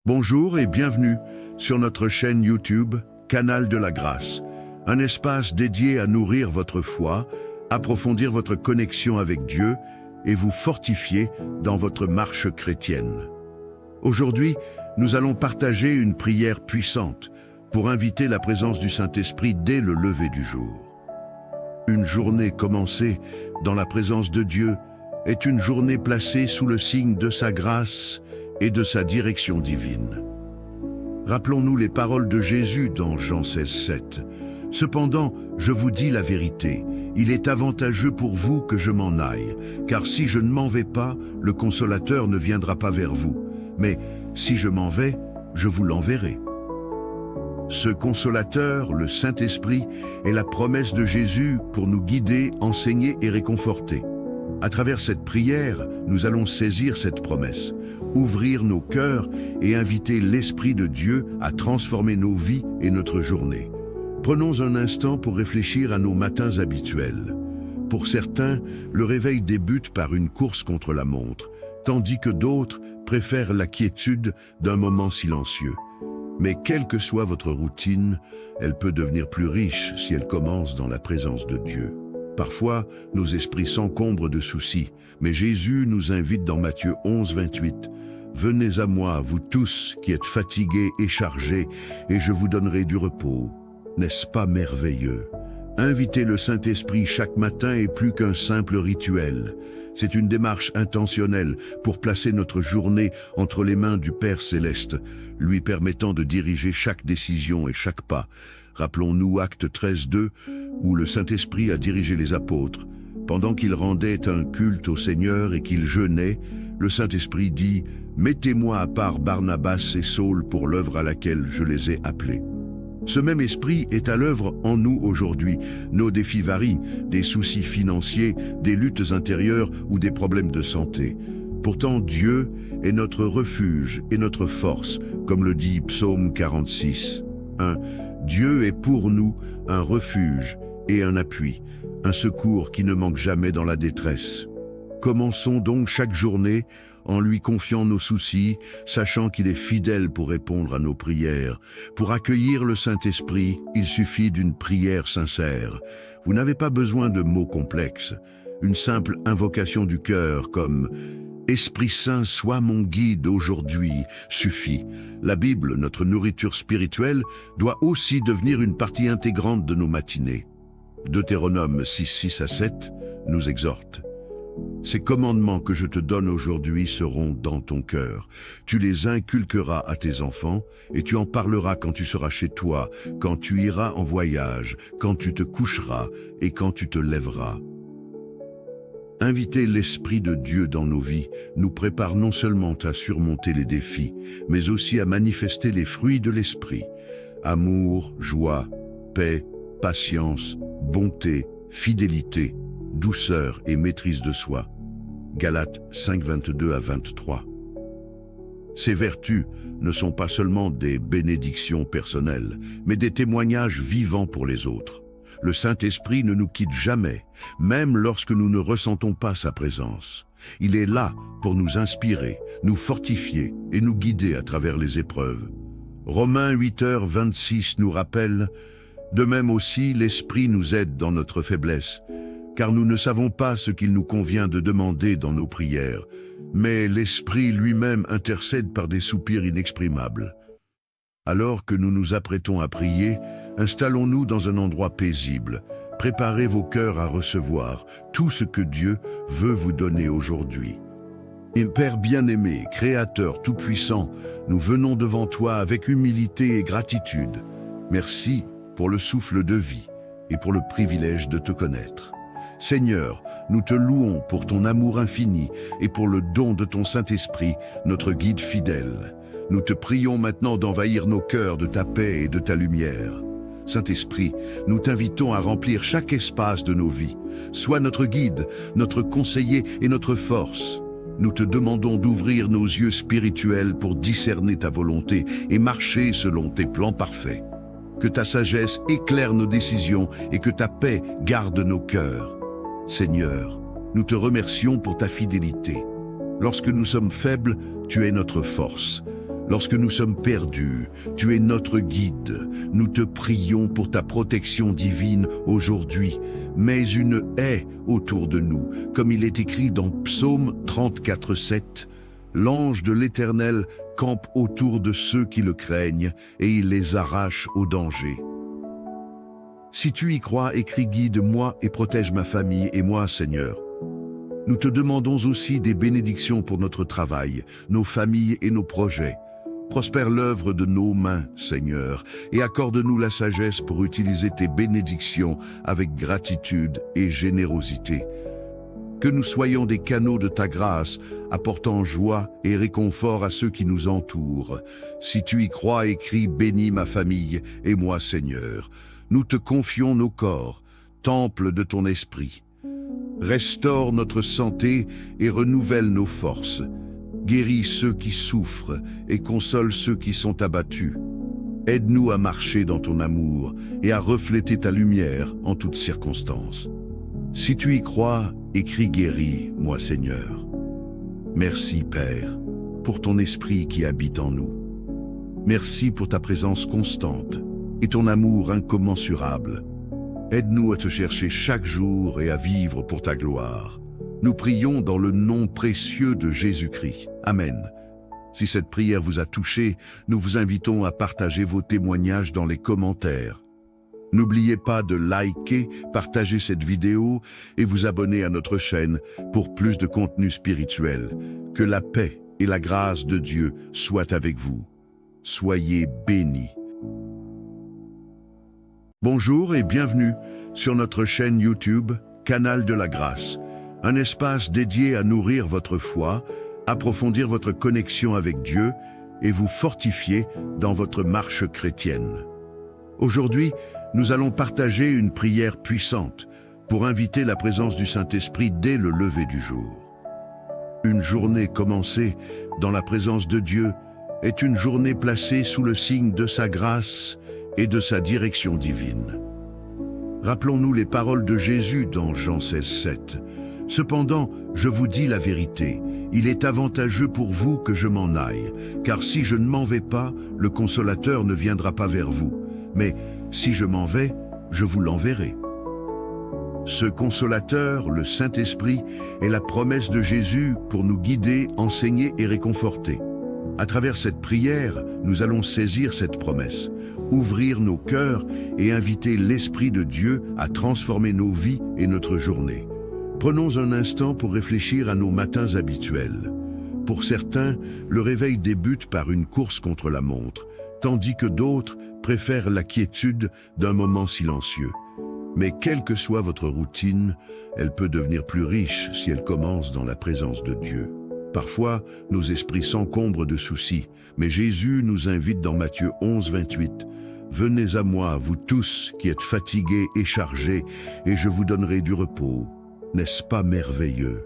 Bonjour et bienvenue sur notre chaîne YouTube, Canal de la Grâce, un espace dédié à nourrir votre foi, approfondir votre connexion avec Dieu et vous fortifier dans votre marche chrétienne. Aujourd'hui, nous allons partager une prière puissante pour inviter la présence du Saint-Esprit dès le lever du jour. Une journée commencée dans la présence de Dieu est une journée placée sous le signe de sa grâce et de sa direction divine. Rappelons-nous les paroles de Jésus dans Jean 16:7. « Cependant, je vous dis la vérité, il est avantageux pour vous que je m'en aille, car si je ne m'en vais pas, le Consolateur ne viendra pas vers vous. Mais si je m'en vais, je vous l'enverrai. » Ce Consolateur, le Saint-Esprit, est la promesse de Jésus pour nous guider, enseigner et réconforter. À travers cette prière, nous allons saisir cette promesse, ouvrir nos cœurs et inviter l'Esprit de Dieu à transformer nos vies et notre journée. Prenons un instant pour réfléchir à nos matins habituels. Pour certains, le réveil débute par une course contre la montre, tandis que d'autres préfèrent la quiétude d'un moment silencieux. Mais quelle que soit votre routine, elle peut devenir plus riche si elle commence dans la présence de Dieu. Parfois, nos esprits s'encombrent de soucis, mais Jésus nous invite dans Matthieu 11:28. « Venez à moi, vous tous qui êtes fatigués et chargés, et je vous donnerai du repos. » N'est-ce pas merveilleux? Inviter le Saint-Esprit chaque matin est plus qu'un simple rituel. C'est une démarche intentionnelle pour placer notre journée entre les mains du Père Céleste, lui permettant de diriger chaque décision et chaque pas. Rappelons-nous Actes 13:2, où le Saint-Esprit a dirigé les apôtres. Pendant qu'ils rendaient un culte au Seigneur et qu'ils jeûnaient, le Saint-Esprit dit « Mettez-moi à part Barnabas et Saul pour l'œuvre à laquelle je les ai appelés. » Ce même esprit est à l'œuvre en nous aujourd'hui. Nos défis varient, des soucis financiers, des luttes intérieures ou des problèmes de santé. Pourtant, Dieu est notre refuge et notre force, comme le dit Psaume 46. Dieu est pour nous un refuge et un appui, un secours qui ne manque jamais dans la détresse. Commençons donc chaque journée en lui confiant nos soucis, sachant qu'il est fidèle pour répondre à nos prières. Pour accueillir le Saint-Esprit, il suffit d'une prière sincère. Vous n'avez pas besoin de mots complexes. Une simple invocation du cœur comme « Esprit Saint, sois mon guide aujourd'hui » suffit. La Bible, notre nourriture spirituelle, doit aussi devenir une partie intégrante de nos matinées. Deutéronome 6:6-7 nous exhorte. « Ces commandements que je te donne aujourd'hui seront dans ton cœur. Tu les inculqueras à tes enfants, et tu en parleras quand tu seras chez toi, quand tu iras en voyage, quand tu te coucheras et quand tu te lèveras. » Inviter l'Esprit de Dieu dans nos vies nous prépare non seulement à surmonter les défis, mais aussi à manifester les fruits de l'Esprit. Amour, joie, paix, patience, bonté, fidélité, douceur et maîtrise de soi. Galates 5:22-23. Ces vertus ne sont pas seulement des bénédictions personnelles, mais des témoignages vivants pour les autres. Le Saint-Esprit ne nous quitte jamais, même lorsque nous ne ressentons pas sa présence. Il est là pour nous inspirer, nous fortifier et nous guider à travers les épreuves. Romains 8:26 nous rappelle « De même aussi, l'Esprit nous aide dans notre faiblesse, car nous ne savons pas ce qu'il nous convient de demander dans nos prières, mais l'Esprit lui-même intercède par des soupirs inexprimables. » Alors que nous nous apprêtons à prier, installons-nous dans un endroit paisible. Préparez vos cœurs à recevoir tout ce que Dieu veut vous donner aujourd'hui. Père bien-aimé, Créateur tout-puissant, nous venons devant toi avec humilité et gratitude. Merci pour le souffle de vie et pour le privilège de te connaître. Seigneur, nous te louons pour ton amour infini et pour le don de ton Saint-Esprit, notre guide fidèle. Nous te prions maintenant d'envahir nos cœurs de ta paix et de ta lumière. Saint-Esprit, nous t'invitons à remplir chaque espace de nos vies. Sois notre guide, notre conseiller et notre force. Nous te demandons d'ouvrir nos yeux spirituels pour discerner ta volonté et marcher selon tes plans parfaits. Que ta sagesse éclaire nos décisions et que ta paix garde nos cœurs. Seigneur, nous te remercions pour ta fidélité. Lorsque nous sommes faibles, tu es notre force. Lorsque nous sommes perdus, tu es notre guide. Nous te prions pour ta protection divine aujourd'hui. Mets une haie autour de nous, comme il est écrit dans Psaume 34:7. L'ange de l'Éternel campe autour de ceux qui le craignent et il les arrache au danger. Si tu y crois, écris guide-moi et protège ma famille et moi, Seigneur. Nous te demandons aussi des bénédictions pour notre travail, nos familles et nos projets. Prospère l'œuvre de nos mains, Seigneur, et accorde-nous la sagesse pour utiliser tes bénédictions avec gratitude et générosité. Que nous soyons des canaux de ta grâce, apportant joie et réconfort à ceux qui nous entourent. Si tu y crois, écris « Bénis ma famille et moi, Seigneur ». Nous te confions nos corps, temple de ton esprit. Restaure notre santé et renouvelle nos forces. Guéris ceux qui souffrent et console ceux qui sont abattus. Aide-nous à marcher dans ton amour et à refléter ta lumière en toutes circonstances. Si tu y crois, écris guéris, moi Seigneur. Merci Père, pour ton esprit qui habite en nous. Merci pour ta présence constante et ton amour incommensurable. Aide-nous à te chercher chaque jour et à vivre pour ta gloire. Nous prions dans le nom précieux de Jésus-Christ. Amen. Si cette prière vous a touché, nous vous invitons à partager vos témoignages dans les commentaires. N'oubliez pas de liker, partager cette vidéo et vous abonner à notre chaîne pour plus de contenu spirituel. Que la paix et la grâce de Dieu soient avec vous. Soyez bénis. Bonjour et bienvenue sur notre chaîne YouTube, Canal de la Grâce. Un espace dédié à nourrir votre foi, approfondir votre connexion avec Dieu et vous fortifier dans votre marche chrétienne. Aujourd'hui, nous allons partager une prière puissante pour inviter la présence du Saint-Esprit dès le lever du jour. Une journée commencée dans la présence de Dieu est une journée placée sous le signe de sa grâce et de sa direction divine. Rappelons-nous les paroles de Jésus dans Jean 16:7. Cependant, je vous dis la vérité, il est avantageux pour vous que je m'en aille, car si je ne m'en vais pas, le Consolateur ne viendra pas vers vous. Mais si je m'en vais, je vous l'enverrai. Ce Consolateur, le Saint-Esprit, est la promesse de Jésus pour nous guider, enseigner et réconforter. À travers cette prière, nous allons saisir cette promesse, ouvrir nos cœurs et inviter l'Esprit de Dieu à transformer nos vies et notre journée. Prenons un instant pour réfléchir à nos matins habituels. Pour certains, le réveil débute par une course contre la montre, tandis que d'autres préfèrent la quiétude d'un moment silencieux. Mais quelle que soit votre routine, elle peut devenir plus riche si elle commence dans la présence de Dieu. Parfois, nos esprits s'encombrent de soucis, mais Jésus nous invite dans Matthieu 11:28. « Venez à moi, vous tous qui êtes fatigués et chargés, et je vous donnerai du repos. » N'est-ce pas merveilleux?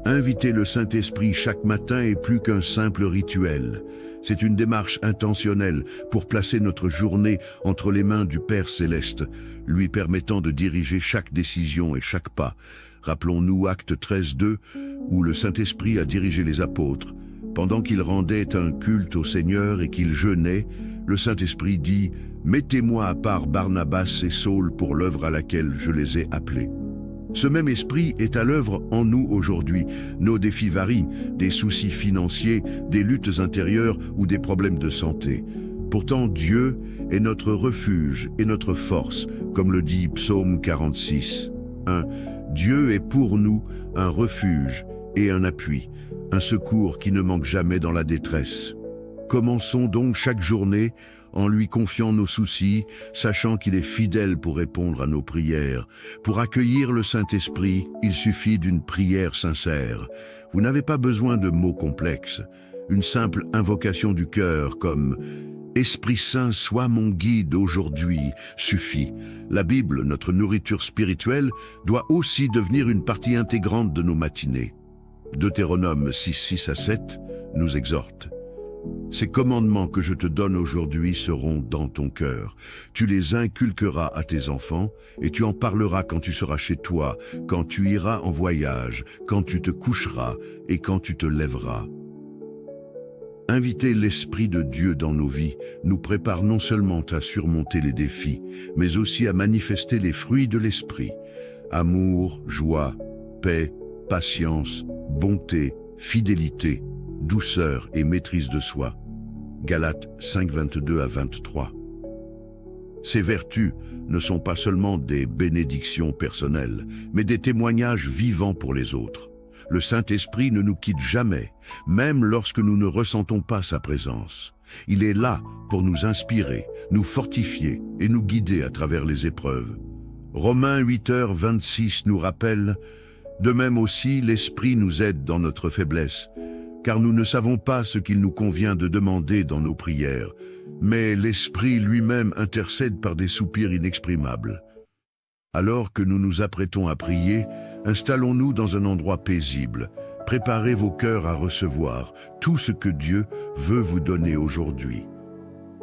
Inviter le Saint-Esprit chaque matin est plus qu'un simple rituel. C'est une démarche intentionnelle pour placer notre journée entre les mains du Père Céleste, lui permettant de diriger chaque décision et chaque pas. Rappelons-nous Actes 13:2, où le Saint-Esprit a dirigé les apôtres. Pendant qu'ils rendaient un culte au Seigneur et qu'ils jeûnaient, le Saint-Esprit dit « Mettez-moi à part Barnabas et Saul pour l'œuvre à laquelle je les ai appelés. » Ce même esprit est à l'œuvre en nous aujourd'hui. Nos défis varient, des soucis financiers, des luttes intérieures ou des problèmes de santé. Pourtant, Dieu est notre refuge et notre force, comme le dit Psaume 46:1. Dieu est pour nous un refuge et un appui, un secours qui ne manque jamais dans la détresse. Commençons donc chaque journée en lui confiant nos soucis, sachant qu'il est fidèle pour répondre à nos prières. Pour accueillir le Saint-Esprit, il suffit d'une prière sincère. Vous n'avez pas besoin de mots complexes. Une simple invocation du cœur comme « Esprit Saint, sois mon guide aujourd'hui » suffit. La Bible, notre nourriture spirituelle, doit aussi devenir une partie intégrante de nos matinées. Deutéronome 6:6-7 nous exhorte. Ces commandements que je te donne aujourd'hui seront dans ton cœur. Tu les inculqueras à tes enfants et tu en parleras quand tu seras chez toi, quand tu iras en voyage, quand tu te coucheras et quand tu te lèveras. Inviter l'Esprit de Dieu dans nos vies nous prépare non seulement à surmonter les défis, mais aussi à manifester les fruits de l'Esprit. Amour, joie, paix, patience, bonté, fidélité, douceur et maîtrise de soi. Galates 5, 22 à 23. Ces vertus ne sont pas seulement des bénédictions personnelles, mais des témoignages vivants pour les autres. Le Saint-Esprit ne nous quitte jamais, même lorsque nous ne ressentons pas sa présence. Il est là pour nous inspirer, nous fortifier et nous guider à travers les épreuves. Romains 8h26 nous rappelle « De même aussi, l'Esprit nous aide dans notre faiblesse, car nous ne savons pas ce qu'il nous convient de demander dans nos prières, mais l'Esprit lui-même intercède par des soupirs inexprimables. » Alors que nous nous apprêtons à prier, installons-nous dans un endroit paisible. Préparez vos cœurs à recevoir tout ce que Dieu veut vous donner aujourd'hui.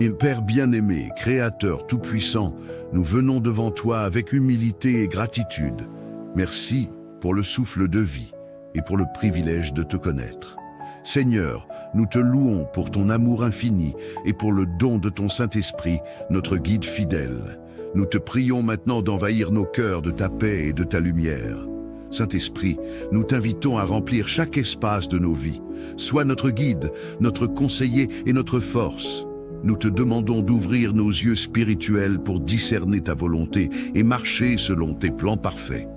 Et Père bien-aimé, Créateur tout-puissant, nous venons devant toi avec humilité et gratitude. Merci pour le souffle de vie et pour le privilège de te connaître. Seigneur, nous te louons pour ton amour infini et pour le don de ton Saint-Esprit, notre guide fidèle. Nous te prions maintenant d'envahir nos cœurs de ta paix et de ta lumière. Saint-Esprit, nous t'invitons à remplir chaque espace de nos vies. Sois notre guide, notre conseiller et notre force. Nous te demandons d'ouvrir nos yeux spirituels pour discerner ta volonté et marcher selon tes plans parfaits.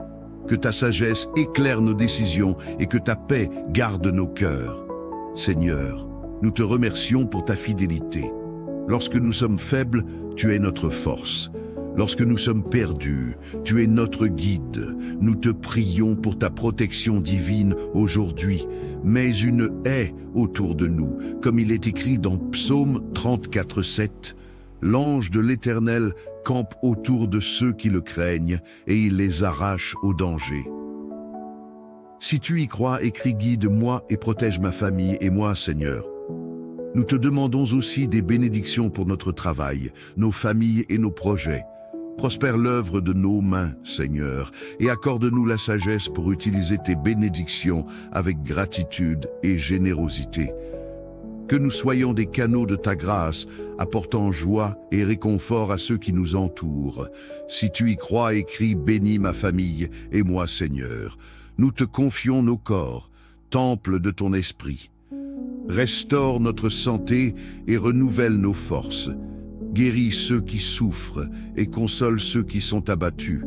Que ta sagesse éclaire nos décisions et que ta paix garde nos cœurs. Seigneur, nous te remercions pour ta fidélité. Lorsque nous sommes faibles, tu es notre force. Lorsque nous sommes perdus, tu es notre guide. Nous te prions pour ta protection divine aujourd'hui. Mets une haie autour de nous, comme il est écrit dans Psaume 34:7. L'ange de l'Éternel campe autour de ceux qui le craignent et il les arrache au danger. Si tu y crois, écris guide-moi et protège ma famille et moi, Seigneur. Nous te demandons aussi des bénédictions pour notre travail, nos familles et nos projets. Prospère l'œuvre de nos mains, Seigneur, et accorde-nous la sagesse pour utiliser tes bénédictions avec gratitude et générosité. Que nous soyons des canaux de ta grâce, apportant joie et réconfort à ceux qui nous entourent. Si tu y crois, écris « Bénis ma famille et moi, Seigneur ». Nous te confions nos corps, temple de ton esprit. Restaure notre santé et renouvelle nos forces. Guéris ceux qui souffrent et console ceux qui sont abattus.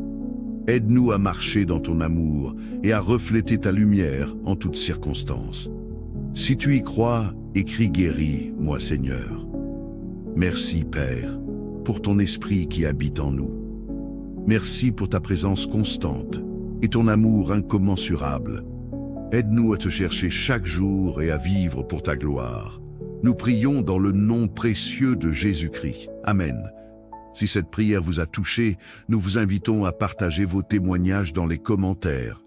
Aide-nous à marcher dans ton amour et à refléter ta lumière en toutes circonstances. Si tu y crois, écris guéris, moi Seigneur. Merci Père, pour ton esprit qui habite en nous. Merci pour ta présence constante et ton amour incommensurable. Aide-nous à te chercher chaque jour et à vivre pour ta gloire. Nous prions dans le nom précieux de Jésus-Christ. Amen. Si cette prière vous a touché, nous vous invitons à partager vos témoignages dans les commentaires.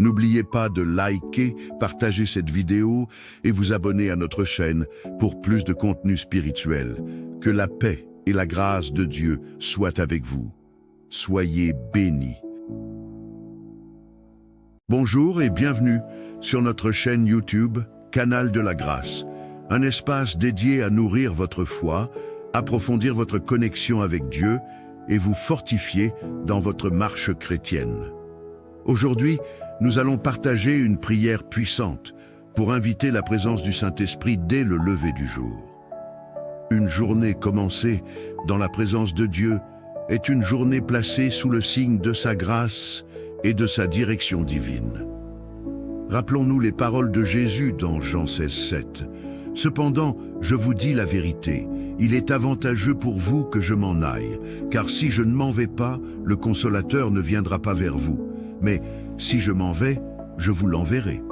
N'oubliez pas de liker, partager cette vidéo et vous abonner à notre chaîne pour plus de contenu spirituel. Que la paix et la grâce de Dieu soient avec vous. Soyez bénis. Bonjour et bienvenue sur notre chaîne YouTube, Canal de la Grâce, un espace dédié à nourrir votre foi, approfondir votre connexion avec Dieu et vous fortifier dans votre marche chrétienne. Aujourd'hui, nous allons partager une prière puissante pour inviter la présence du Saint-Esprit dès le lever du jour. Une journée commencée dans la présence de Dieu est une journée placée sous le signe de sa grâce et de sa direction divine. Rappelons-nous les paroles de Jésus dans Jean 16:7. « Cependant, je vous dis la vérité, il est avantageux pour vous que je m'en aille, car si je ne m'en vais pas, le Consolateur ne viendra pas vers vous. Mais si je m'en vais, je vous l'enverrai. »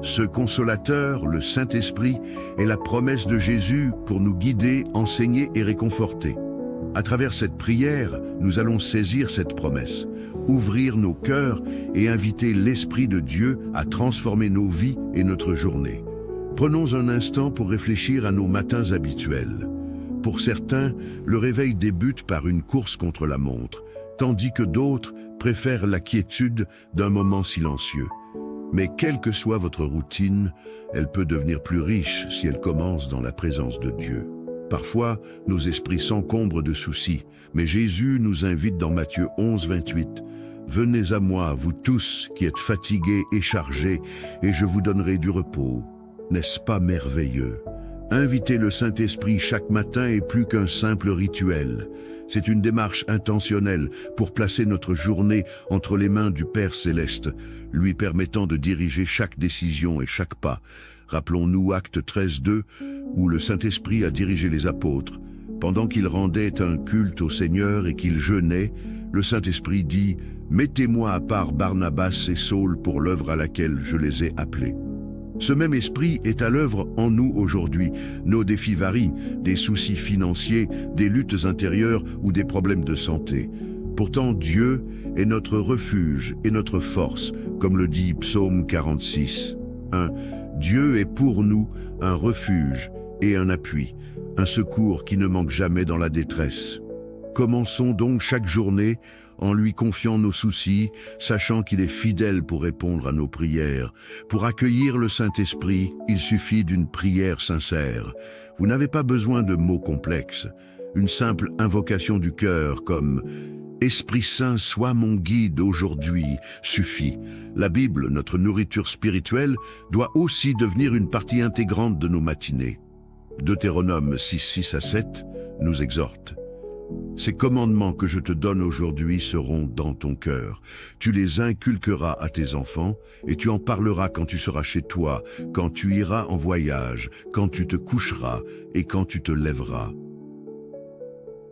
Ce Consolateur, le Saint-Esprit, est la promesse de Jésus pour nous guider, enseigner et réconforter. À travers cette prière, nous allons saisir cette promesse, ouvrir nos cœurs et inviter l'Esprit de Dieu à transformer nos vies et notre journée. Prenons un instant pour réfléchir à nos matins habituels. Pour certains, le réveil débute par une course contre la montre, tandis que d'autres préfèrent la quiétude d'un moment silencieux. Mais quelle que soit votre routine, elle peut devenir plus riche si elle commence dans la présence de Dieu. Parfois, nos esprits s'encombrent de soucis, mais Jésus nous invite dans Matthieu 11, 28. « Venez à moi, vous tous qui êtes fatigués et chargés, et je vous donnerai du repos. » N'est-ce pas merveilleux? Inviter le Saint-Esprit chaque matin est plus qu'un simple rituel. C'est une démarche intentionnelle pour placer notre journée entre les mains du Père Céleste, lui permettant de diriger chaque décision et chaque pas. Rappelons-nous Actes 13, 2, où le Saint-Esprit a dirigé les apôtres. Pendant qu'ils rendaient un culte au Seigneur et qu'ils jeûnaient, le Saint-Esprit dit « Mettez-moi à part Barnabas et Saul pour l'œuvre à laquelle je les ai appelés. » Ce même esprit est à l'œuvre en nous aujourd'hui. Nos défis varient, des soucis financiers, des luttes intérieures ou des problèmes de santé. Pourtant, Dieu est notre refuge et notre force, comme le dit Psaume 46. 1. Dieu est pour nous un refuge et un appui, un secours qui ne manque jamais dans la détresse. Commençons donc chaque journée en lui confiant nos soucis, sachant qu'il est fidèle pour répondre à nos prières. Pour accueillir le Saint-Esprit, il suffit d'une prière sincère. Vous n'avez pas besoin de mots complexes. Une simple invocation du cœur comme « Esprit Saint, sois mon guide aujourd'hui » suffit. La Bible, notre nourriture spirituelle, doit aussi devenir une partie intégrante de nos matinées. Deutéronome 6, 6 à 7 nous exhorte. Ces commandements que je te donne aujourd'hui seront dans ton cœur. Tu les inculqueras à tes enfants et tu en parleras quand tu seras chez toi, quand tu iras en voyage, quand tu te coucheras et quand tu te lèveras.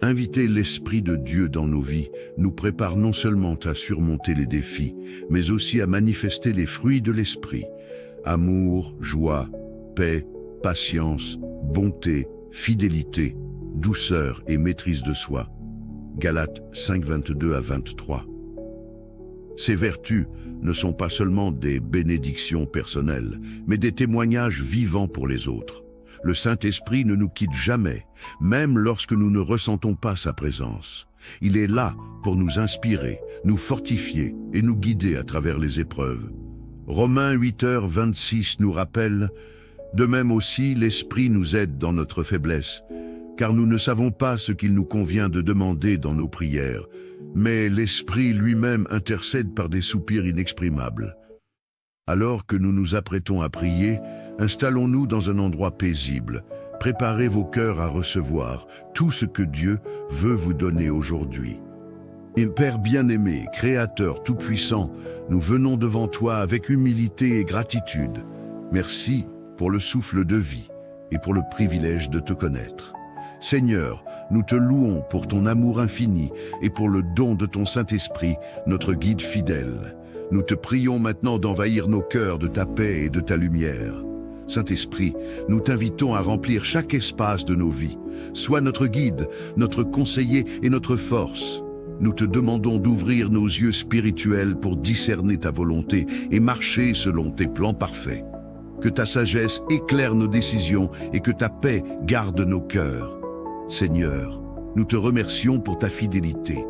Inviter l'Esprit de Dieu dans nos vies nous prépare non seulement à surmonter les défis, mais aussi à manifester les fruits de l'Esprit. Amour, joie, paix, patience, bonté, fidélité, douceur et maîtrise de soi. Galates 5, 22 à 23. Ces vertus ne sont pas seulement des bénédictions personnelles, mais des témoignages vivants pour les autres. Le Saint-Esprit ne nous quitte jamais, même lorsque nous ne ressentons pas sa présence. Il est là pour nous inspirer, nous fortifier et nous guider à travers les épreuves. Romains 8h26 nous rappelle « De même aussi, l'Esprit nous aide dans notre faiblesse, car nous ne savons pas ce qu'il nous convient de demander dans nos prières, mais l'Esprit lui-même intercède par des soupirs inexprimables. » Alors que nous nous apprêtons à prier, installons-nous dans un endroit paisible. Préparez vos cœurs à recevoir tout ce que Dieu veut vous donner aujourd'hui. Père bien-aimé, Créateur tout-puissant, nous venons devant toi avec humilité et gratitude. Merci pour le souffle de vie et pour le privilège de te connaître. Seigneur, nous te louons pour ton amour infini et pour le don de ton Saint-Esprit, notre guide fidèle. Nous te prions maintenant d'envahir nos cœurs de ta paix et de ta lumière. Saint-Esprit, nous t'invitons à remplir chaque espace de nos vies. Sois notre guide, notre conseiller et notre force. Nous te demandons d'ouvrir nos yeux spirituels pour discerner ta volonté et marcher selon tes plans parfaits. Que ta sagesse éclaire nos décisions et que ta paix garde nos cœurs. Seigneur, nous te remercions pour ta fidélité.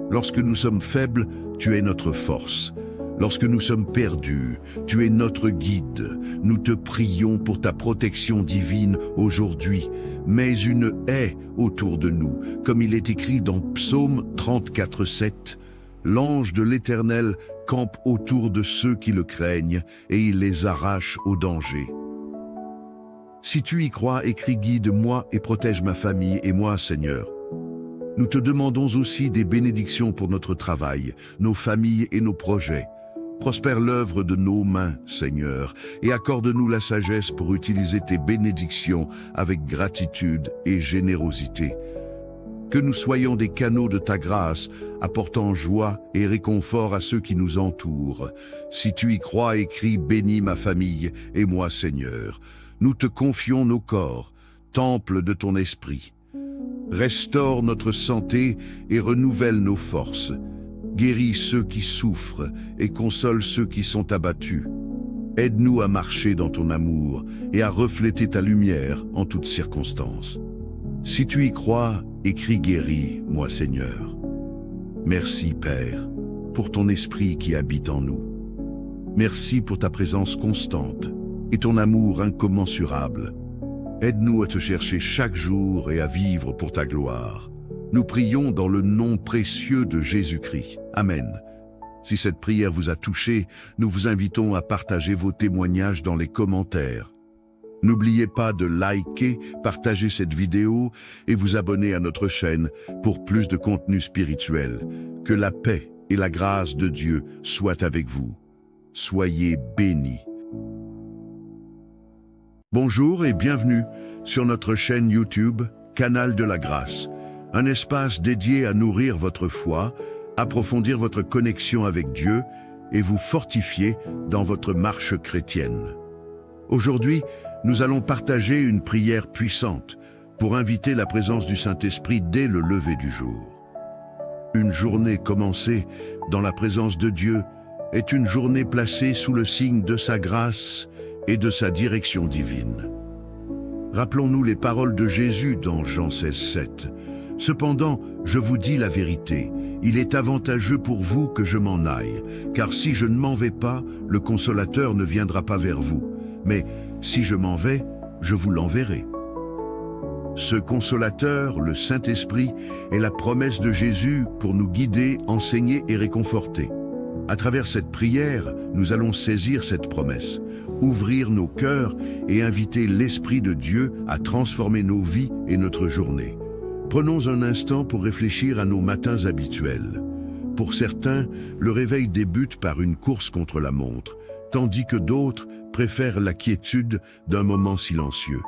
Lorsque nous sommes faibles, tu es notre force. Lorsque nous sommes perdus, tu es notre guide. Nous te prions pour ta protection divine aujourd'hui. Mets une haie autour de nous, comme il est écrit dans Psaume 34, 7. L'ange de l'Éternel campe autour de ceux qui le craignent et il les arrache au danger. Si tu y crois, écris guide-moi et protège ma famille et moi, Seigneur. Nous te demandons aussi des bénédictions pour notre travail, nos familles et nos projets. Prospère l'œuvre de nos mains, Seigneur, et accorde-nous la sagesse pour utiliser tes bénédictions avec gratitude et générosité. Que nous soyons des canaux de ta grâce, apportant joie et réconfort à ceux qui nous entourent. Si tu y crois, écris « Bénis ma famille et moi, Seigneur ». Nous te confions nos corps, temple de ton esprit. Restaure notre santé et renouvelle nos forces. Guéris ceux qui souffrent et console ceux qui sont abattus. Aide-nous à marcher dans ton amour et à refléter ta lumière en toutes circonstances. Si tu y crois, écris guéris, moi Seigneur. Merci Père, pour ton esprit qui habite en nous. Merci pour ta présence constante et ton amour incommensurable. Aide-nous à te chercher chaque jour et à vivre pour ta gloire. Nous prions dans le nom précieux de Jésus-Christ. Amen. Si cette prière vous a touché, nous vous invitons à partager vos témoignages dans les commentaires. N'oubliez pas de liker, partager cette vidéo et vous abonner à notre chaîne pour plus de contenu spirituel. Que la paix et la grâce de Dieu soient avec vous. Soyez bénis. Bonjour et bienvenue sur notre chaîne YouTube, Canal de la Grâce, un espace dédié à nourrir votre foi, approfondir votre connexion avec Dieu et vous fortifier dans votre marche chrétienne. Aujourd'hui, nous allons partager une prière puissante pour inviter la présence du Saint-Esprit dès le lever du jour. Une journée commencée dans la présence de Dieu est une journée placée sous le signe de sa grâce et de sa direction divine. Rappelons-nous les paroles de Jésus dans Jean 16:7. « Cependant, je vous dis la vérité, il est avantageux pour vous que je m'en aille, car si je ne m'en vais pas, le Consolateur ne viendra pas vers vous. Mais si je m'en vais, je vous l'enverrai. » Ce Consolateur, le Saint-Esprit, est la promesse de Jésus pour nous guider, enseigner et réconforter. À travers cette prière, nous allons saisir cette promesse, ouvrir nos cœurs et inviter l'Esprit de Dieu à transformer nos vies et notre journée. Prenons un instant pour réfléchir à nos matins habituels. Pour certains, le réveil débute par une course contre la montre, tandis que d'autres préfèrent la quiétude d'un moment silencieux.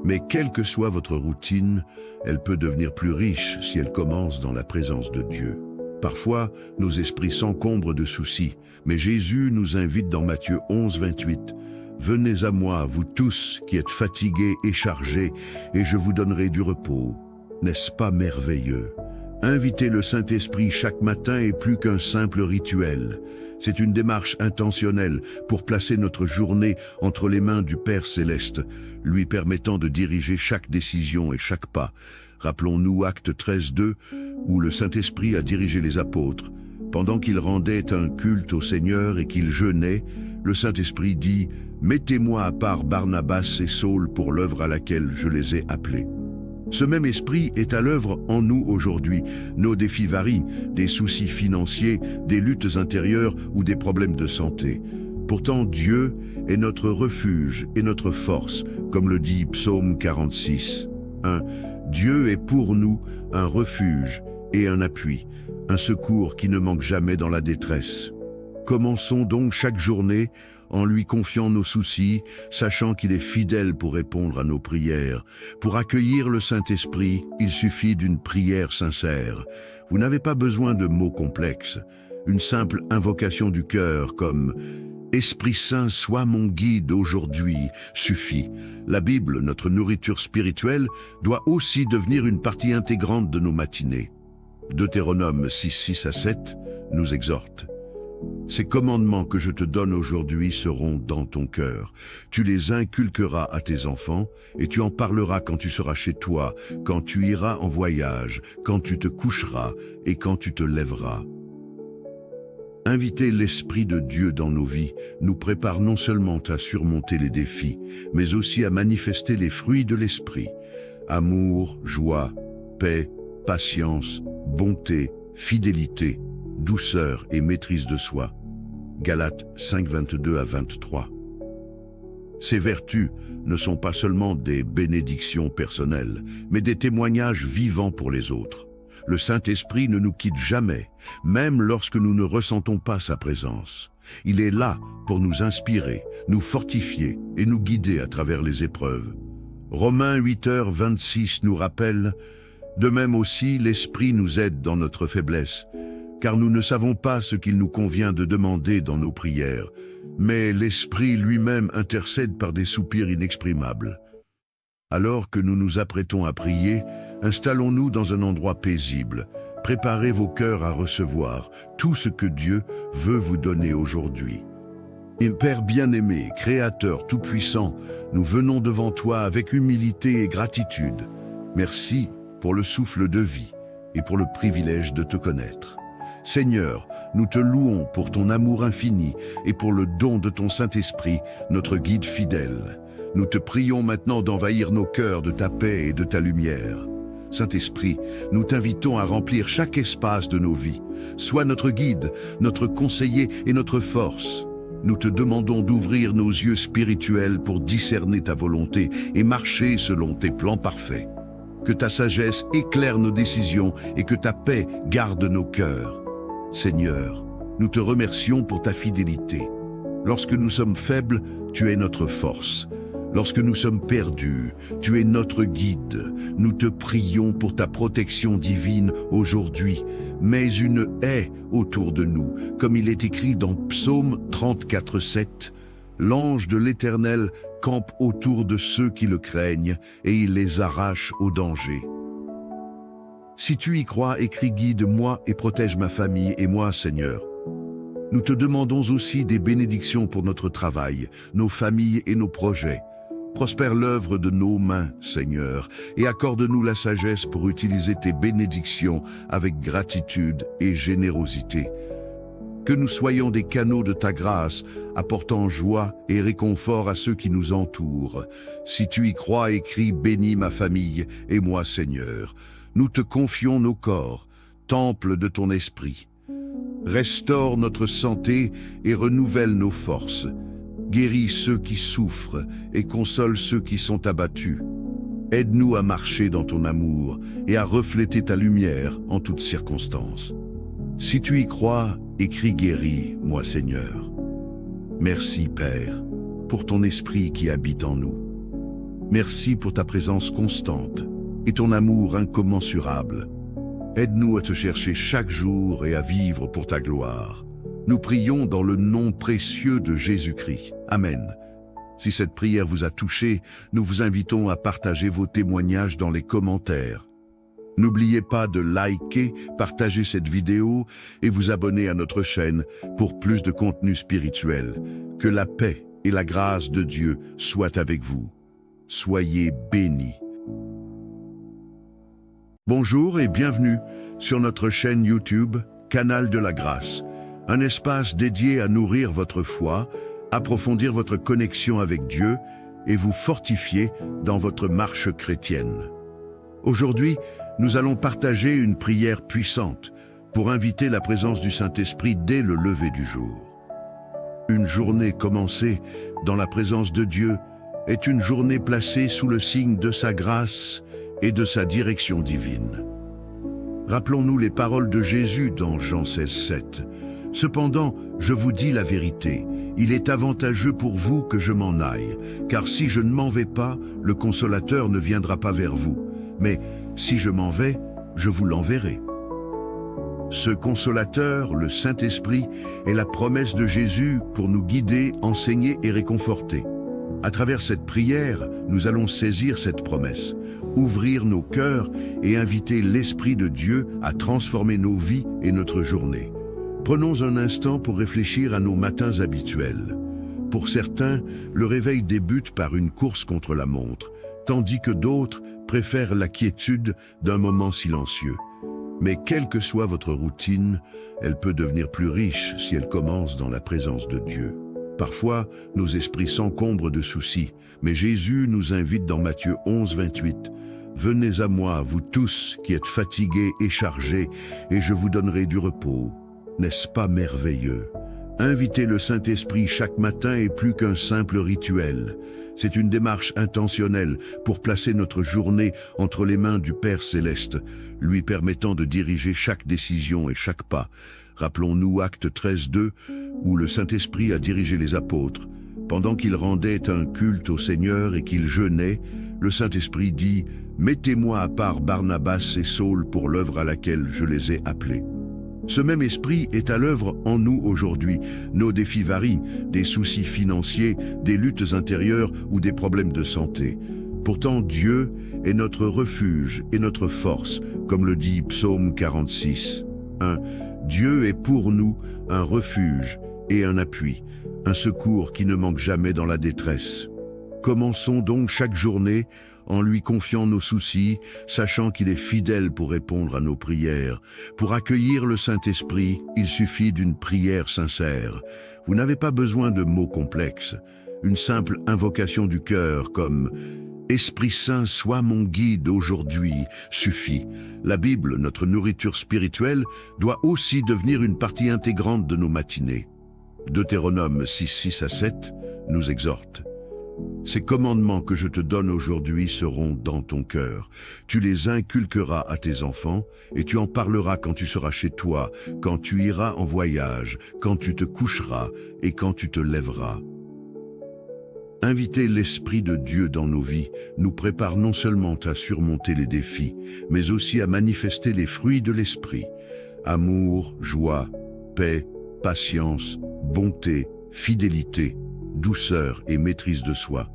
Mais quelle que soit votre routine, elle peut devenir plus riche si elle commence dans la présence de Dieu. Parfois, nos esprits s'encombrent de soucis, mais Jésus nous invite dans Matthieu 11:28. « Venez à moi, vous tous qui êtes fatigués et chargés, et je vous donnerai du repos. » N'est-ce pas merveilleux? Inviter le Saint-Esprit chaque matin est plus qu'un simple rituel. C'est une démarche intentionnelle pour placer notre journée entre les mains du Père Céleste, lui permettant de diriger chaque décision et chaque pas. Rappelons-nous Actes 13:2, où le Saint-Esprit a dirigé les apôtres. Pendant qu'ils rendaient un culte au Seigneur et qu'ils jeûnaient, le Saint-Esprit dit « Mettez-moi à part Barnabas et Saul pour l'œuvre à laquelle je les ai appelés. » Ce même esprit est à l'œuvre en nous aujourd'hui. Nos défis varient, des soucis financiers, des luttes intérieures ou des problèmes de santé. Pourtant, Dieu est notre refuge et notre force, comme le dit Psaume 46. Dieu est pour nous un refuge et un appui, un secours qui ne manque jamais dans la détresse. Commençons donc chaque journée en lui confiant nos soucis, sachant qu'il est fidèle pour répondre à nos prières. Pour accueillir le Saint-Esprit, il suffit d'une prière sincère. Vous n'avez pas besoin de mots complexes. Une simple invocation du cœur comme « Esprit Saint, sois mon guide aujourd'hui » suffit. La Bible, notre nourriture spirituelle, doit aussi devenir une partie intégrante de nos matinées. Deutéronome 6:6-7 nous exhorte. Ces commandements que je te donne aujourd'hui seront dans ton cœur. Tu les inculqueras à tes enfants et tu en parleras quand tu seras chez toi, quand tu iras en voyage, quand tu te coucheras et quand tu te lèveras. Inviter l'Esprit de Dieu dans nos vies nous prépare non seulement à surmonter les défis, mais aussi à manifester les fruits de l'Esprit. Amour, joie, paix, patience, bonté, fidélité, douceur et maîtrise de soi. Galates 5:22-23. Ces vertus ne sont pas seulement des bénédictions personnelles, mais des témoignages vivants pour les autres. Le Saint-Esprit ne nous quitte jamais, même lorsque nous ne ressentons pas sa présence. Il est là pour nous inspirer, nous fortifier et nous guider à travers les épreuves. Romains 8:26 nous rappelle « De même aussi, l'Esprit nous aide dans notre faiblesse, car nous ne savons pas ce qu'il nous convient de demander dans nos prières, mais l'Esprit lui-même intercède par des soupirs inexprimables. » Alors que nous nous apprêtons à prier, installons-nous dans un endroit paisible. Préparez vos cœurs à recevoir tout ce que Dieu veut vous donner aujourd'hui. Père bien-aimé, Créateur tout-puissant, nous venons devant toi avec humilité et gratitude. Merci pour le souffle de vie et pour le privilège de te connaître. Seigneur, nous te louons pour ton amour infini et pour le don de ton Saint-Esprit, notre guide fidèle. Nous te prions maintenant d'envahir nos cœurs de ta paix et de ta lumière. Saint-Esprit, nous t'invitons à remplir chaque espace de nos vies. Sois notre guide, notre conseiller et notre force. Nous te demandons d'ouvrir nos yeux spirituels pour discerner ta volonté et marcher selon tes plans parfaits. Que ta sagesse éclaire nos décisions et que ta paix garde nos cœurs. Seigneur, nous te remercions pour ta fidélité. Lorsque nous sommes faibles, tu es notre force. Lorsque nous sommes perdus, tu es notre guide. Nous te prions pour ta protection divine aujourd'hui. Mets une haie autour de nous, comme il est écrit dans Psaume 34:7. L'ange de l'Éternel campe autour de ceux qui le craignent et il les arrache au danger. Si tu y crois, écris guide-moi et protège ma famille et moi, Seigneur. Nous te demandons aussi des bénédictions pour notre travail, nos familles et nos projets. Prospère l'œuvre de nos mains, Seigneur, et accorde-nous la sagesse pour utiliser tes bénédictions avec gratitude et générosité. Que nous soyons des canaux de ta grâce, apportant joie et réconfort à ceux qui nous entourent. Si tu y crois, écris « Bénis ma famille et moi, Seigneur ». Nous te confions nos corps, temple de ton esprit. Restaure notre santé et renouvelle nos forces. Guéris ceux qui souffrent et console ceux qui sont abattus. Aide-nous à marcher dans ton amour et à refléter ta lumière en toutes circonstances. Si tu y crois, écris guéris, moi Seigneur. Merci Père, pour ton esprit qui habite en nous. Merci pour ta présence constante et ton amour incommensurable. Aide-nous à te chercher chaque jour et à vivre pour ta gloire. Nous prions dans le nom précieux de Jésus-Christ. Amen. Si cette prière vous a touché, nous vous invitons à partager vos témoignages dans les commentaires. N'oubliez pas de liker, partager cette vidéo et vous abonner à notre chaîne pour plus de contenu spirituel. Que la paix et la grâce de Dieu soient avec vous. Soyez bénis. Bonjour et bienvenue sur notre chaîne YouTube, Canal de la Grâce. Un espace dédié à nourrir votre foi, approfondir votre connexion avec Dieu et vous fortifier dans votre marche chrétienne. Aujourd'hui, nous allons partager une prière puissante pour inviter la présence du Saint-Esprit dès le lever du jour. Une journée commencée dans la présence de Dieu est une journée placée sous le signe de sa grâce et de sa direction divine. Rappelons-nous les paroles de Jésus dans Jean 16:7. Cependant, je vous dis la vérité, il est avantageux pour vous que je m'en aille, car si je ne m'en vais pas, le Consolateur ne viendra pas vers vous. Mais si je m'en vais, je vous l'enverrai. Ce Consolateur, le Saint-Esprit, est la promesse de Jésus pour nous guider, enseigner et réconforter. À travers cette prière, nous allons saisir cette promesse, ouvrir nos cœurs et inviter l'Esprit de Dieu à transformer nos vies et notre journée. Prenons un instant pour réfléchir à nos matins habituels. Pour certains, le réveil débute par une course contre la montre, tandis que d'autres préfèrent la quiétude d'un moment silencieux. Mais quelle que soit votre routine, elle peut devenir plus riche si elle commence dans la présence de Dieu. Parfois, nos esprits s'encombrent de soucis, mais Jésus nous invite dans Matthieu 11:28. « Venez à moi, vous tous qui êtes fatigués et chargés, et je vous donnerai du repos. » N'est-ce pas merveilleux? Inviter le Saint-Esprit chaque matin est plus qu'un simple rituel. C'est une démarche intentionnelle pour placer notre journée entre les mains du Père Céleste, lui permettant de diriger chaque décision et chaque pas. Rappelons-nous Actes 13:2, où le Saint-Esprit a dirigé les apôtres. Pendant qu'ils rendaient un culte au Seigneur et qu'ils jeûnaient, le Saint-Esprit dit « Mettez-moi à part Barnabas et Saul pour l'œuvre à laquelle je les ai appelés. » Ce même esprit est à l'œuvre en nous aujourd'hui. Nos défis varient, des soucis financiers, des luttes intérieures ou des problèmes de santé. Pourtant, Dieu est notre refuge et notre force, comme le dit Psaume 46:1. Dieu est pour nous un refuge et un appui, un secours qui ne manque jamais dans la détresse. Commençons donc chaque journée en lui confiant nos soucis, sachant qu'il est fidèle pour répondre à nos prières. Pour accueillir le Saint-Esprit, il suffit d'une prière sincère. Vous n'avez pas besoin de mots complexes. Une simple invocation du cœur comme « Esprit Saint, sois mon guide aujourd'hui » suffit. La Bible, notre nourriture spirituelle, doit aussi devenir une partie intégrante de nos matinées. Deutéronome 6:6-7 nous exhorte. Ces commandements que je te donne aujourd'hui seront dans ton cœur. Tu les inculqueras à tes enfants et tu en parleras quand tu seras chez toi, quand tu iras en voyage, quand tu te coucheras et quand tu te lèveras. Inviter l'Esprit de Dieu dans nos vies nous prépare non seulement à surmonter les défis, mais aussi à manifester les fruits de l'Esprit. Amour, joie, paix, patience, bonté, fidélité, douceur et maîtrise de soi.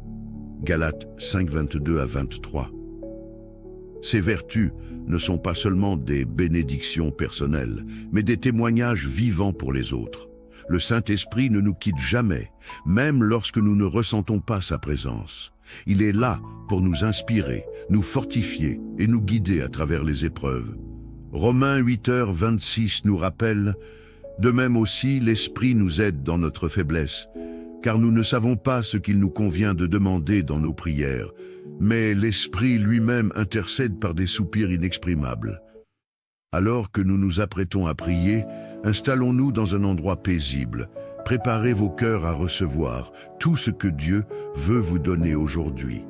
Galates 5:22-23. Ces vertus ne sont pas seulement des bénédictions personnelles, mais des témoignages vivants pour les autres. Le Saint-Esprit ne nous quitte jamais, même lorsque nous ne ressentons pas sa présence. Il est là pour nous inspirer, nous fortifier et nous guider à travers les épreuves. Romains 8:26 nous rappelle « De même aussi, l'Esprit nous aide dans notre faiblesse, car nous ne savons pas ce qu'il nous convient de demander dans nos prières, mais l'Esprit lui-même intercède par des soupirs inexprimables. » Alors que nous nous apprêtons à prier, installons-nous dans un endroit paisible. Préparez vos cœurs à recevoir tout ce que Dieu veut vous donner aujourd'hui.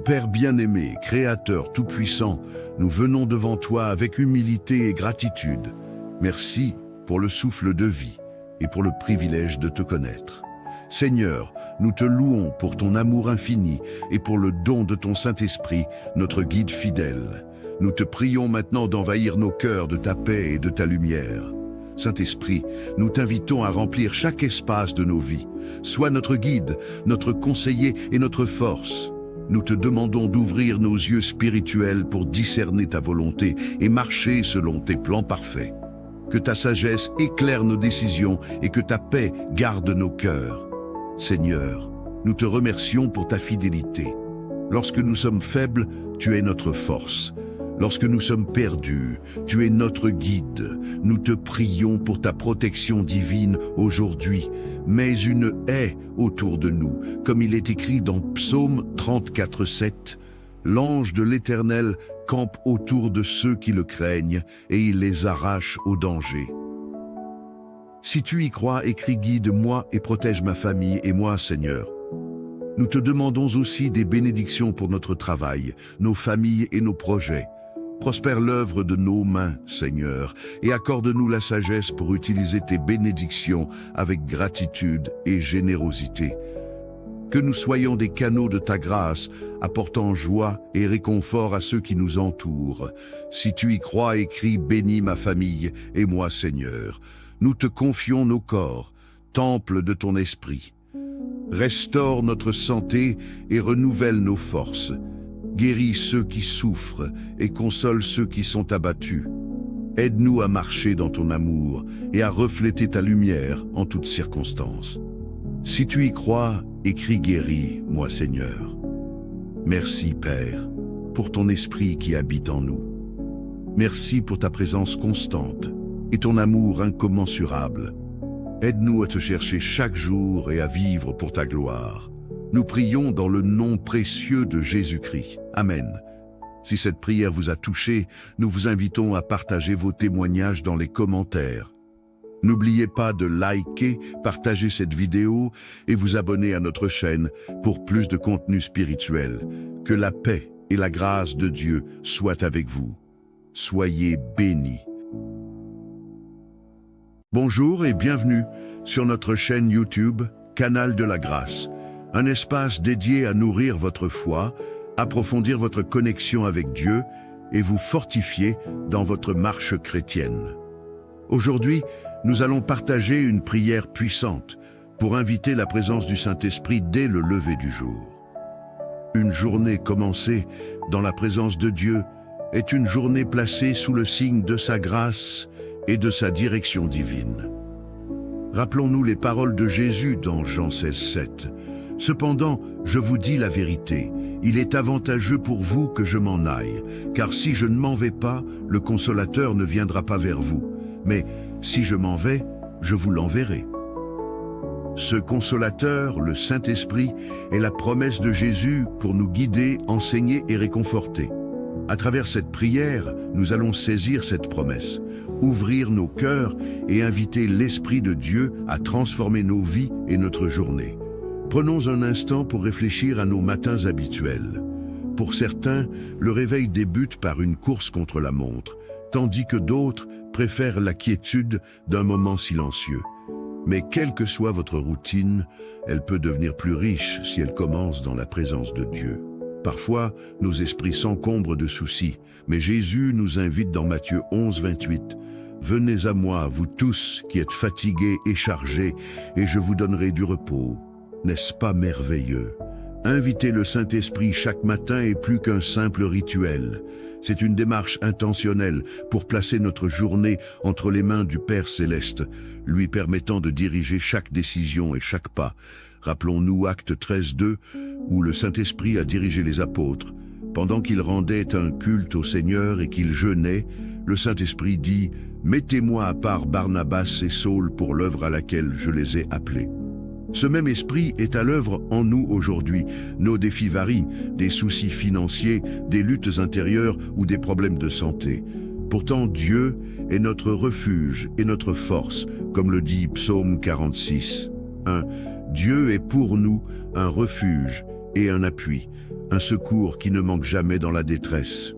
Père bien-aimé, Créateur tout-puissant, nous venons devant toi avec humilité et gratitude. Merci pour le souffle de vie et pour le privilège de te connaître. Seigneur, nous te louons pour ton amour infini et pour le don de ton Saint-Esprit, notre guide fidèle. Nous te prions maintenant d'envahir nos cœurs de ta paix et de ta lumière. Saint-Esprit, nous t'invitons à remplir chaque espace de nos vies. Sois notre guide, notre conseiller et notre force. Nous te demandons d'ouvrir nos yeux spirituels pour discerner ta volonté et marcher selon tes plans parfaits. Que ta sagesse éclaire nos décisions et que ta paix garde nos cœurs. Seigneur, nous te remercions pour ta fidélité. Lorsque nous sommes faibles, tu es notre force. Lorsque nous sommes perdus, tu es notre guide. Nous te prions pour ta protection divine aujourd'hui. Mets une haie autour de nous, comme il est écrit dans Psaume 34:7. L'ange de l'Éternel campe autour de ceux qui le craignent et il les arrache au danger. Si tu y crois, écris « Guide-moi et protège ma famille et moi, Seigneur ». Nous te demandons aussi des bénédictions pour notre travail, nos familles et nos projets. Prospère l'œuvre de nos mains, Seigneur, et accorde-nous la sagesse pour utiliser tes bénédictions avec gratitude et générosité. Que nous soyons des canaux de ta grâce, apportant joie et réconfort à ceux qui nous entourent. Si tu y crois, écris « Bénis ma famille et moi, Seigneur ». Nous te confions nos corps, temple de ton esprit. Restaure notre santé et renouvelle nos forces. Guéris ceux qui souffrent et console ceux qui sont abattus. Aide-nous à marcher dans ton amour et à refléter ta lumière en toutes circonstances. Si tu y crois, écris « Guéris, moi Seigneur ». Merci, Père, pour ton esprit qui habite en nous. Merci pour ta présence constante et ton amour incommensurable. Aide-nous à te chercher chaque jour et à vivre pour ta gloire. Nous prions dans le nom précieux de Jésus-Christ. Amen. Si cette prière vous a touché, nous vous invitons à partager vos témoignages dans les commentaires. N'oubliez pas de liker, partager cette vidéo et vous abonner à notre chaîne pour plus de contenu spirituel. Que la paix et la grâce de Dieu soient avec vous. Soyez bénis. Bonjour et bienvenue sur notre chaîne YouTube, Canal de la Grâce, un espace dédié à nourrir votre foi, approfondir votre connexion avec Dieu et vous fortifier dans votre marche chrétienne. Aujourd'hui, nous allons partager une prière puissante pour inviter la présence du Saint-Esprit dès le lever du jour. Une journée commencée dans la présence de Dieu est une journée placée sous le signe de sa grâce et de sa direction divine. Rappelons-nous les paroles de Jésus dans Jean 16:7. Cependant, je vous dis la vérité, il est avantageux pour vous que je m'en aille, car si je ne m'en vais pas, le Consolateur ne viendra pas vers vous. Mais si je m'en vais, je vous l'enverrai. Ce Consolateur, le Saint-Esprit, est la promesse de Jésus pour nous guider, enseigner et réconforter. À travers cette prière, nous allons saisir cette promesse, ouvrir nos cœurs et inviter l'Esprit de Dieu à transformer nos vies et notre journée. Prenons un instant pour réfléchir à nos matins habituels. Pour certains, le réveil débute par une course contre la montre, tandis que d'autres préfèrent la quiétude d'un moment silencieux. Mais quelle que soit votre routine, elle peut devenir plus riche si elle commence dans la présence de Dieu. Parfois, nos esprits s'encombrent de soucis, mais Jésus nous invite dans Matthieu 11, 28. « Venez à moi, vous tous qui êtes fatigués et chargés, et je vous donnerai du repos. » N'est-ce pas merveilleux? Inviter le Saint-Esprit chaque matin est plus qu'un simple rituel. C'est une démarche intentionnelle pour placer notre journée entre les mains du Père Céleste, lui permettant de diriger chaque décision et chaque pas. Rappelons-nous Actes 13, 2, où le Saint-Esprit a dirigé les apôtres. Pendant qu'ils rendaient un culte au Seigneur et qu'ils jeûnaient, le Saint-Esprit dit « Mettez-moi à part Barnabas et Saul pour l'œuvre à laquelle je les ai appelés. » Ce même esprit est à l'œuvre en nous aujourd'hui. Nos défis varient, des soucis financiers, des luttes intérieures ou des problèmes de santé. Pourtant, Dieu est notre refuge et notre force, comme le dit Psaume 46. 1. Dieu est pour nous un refuge et un appui, un secours qui ne manque jamais dans la détresse.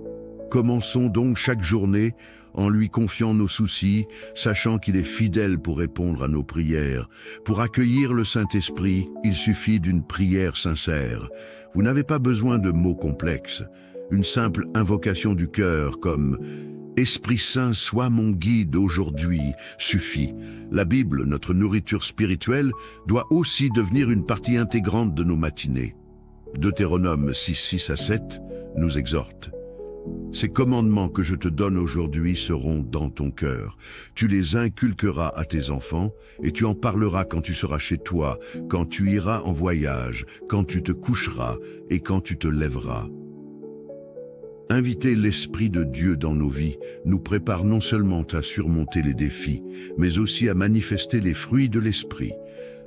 Commençons donc chaque journée en lui confiant nos soucis, sachant qu'il est fidèle pour répondre à nos prières. Pour accueillir le Saint-Esprit, il suffit d'une prière sincère. Vous n'avez pas besoin de mots complexes. Une simple invocation du cœur comme « Esprit Saint, sois mon guide aujourd'hui » suffit. La Bible, notre nourriture spirituelle, doit aussi devenir une partie intégrante de nos matinées. Deutéronome 6, 6 à 7 nous exhorte. Ces commandements que je te donne aujourd'hui seront dans ton cœur. Tu les inculqueras à tes enfants et tu en parleras quand tu seras chez toi, quand tu iras en voyage, quand tu te coucheras et quand tu te lèveras. Inviter l'Esprit de Dieu dans nos vies nous prépare non seulement à surmonter les défis, mais aussi à manifester les fruits de l'Esprit.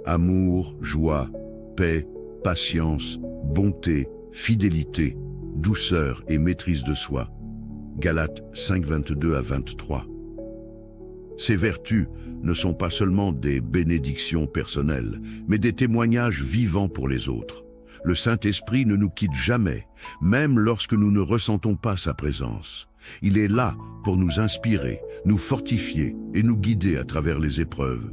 Amour, joie, paix, patience, bonté, fidélité, douceur et maîtrise de soi. Galates 5, 22 à 23. Ces vertus ne sont pas seulement des bénédictions personnelles, mais des témoignages vivants pour les autres. Le Saint-Esprit ne nous quitte jamais, même lorsque nous ne ressentons pas sa présence. Il est là pour nous inspirer, nous fortifier et nous guider à travers les épreuves.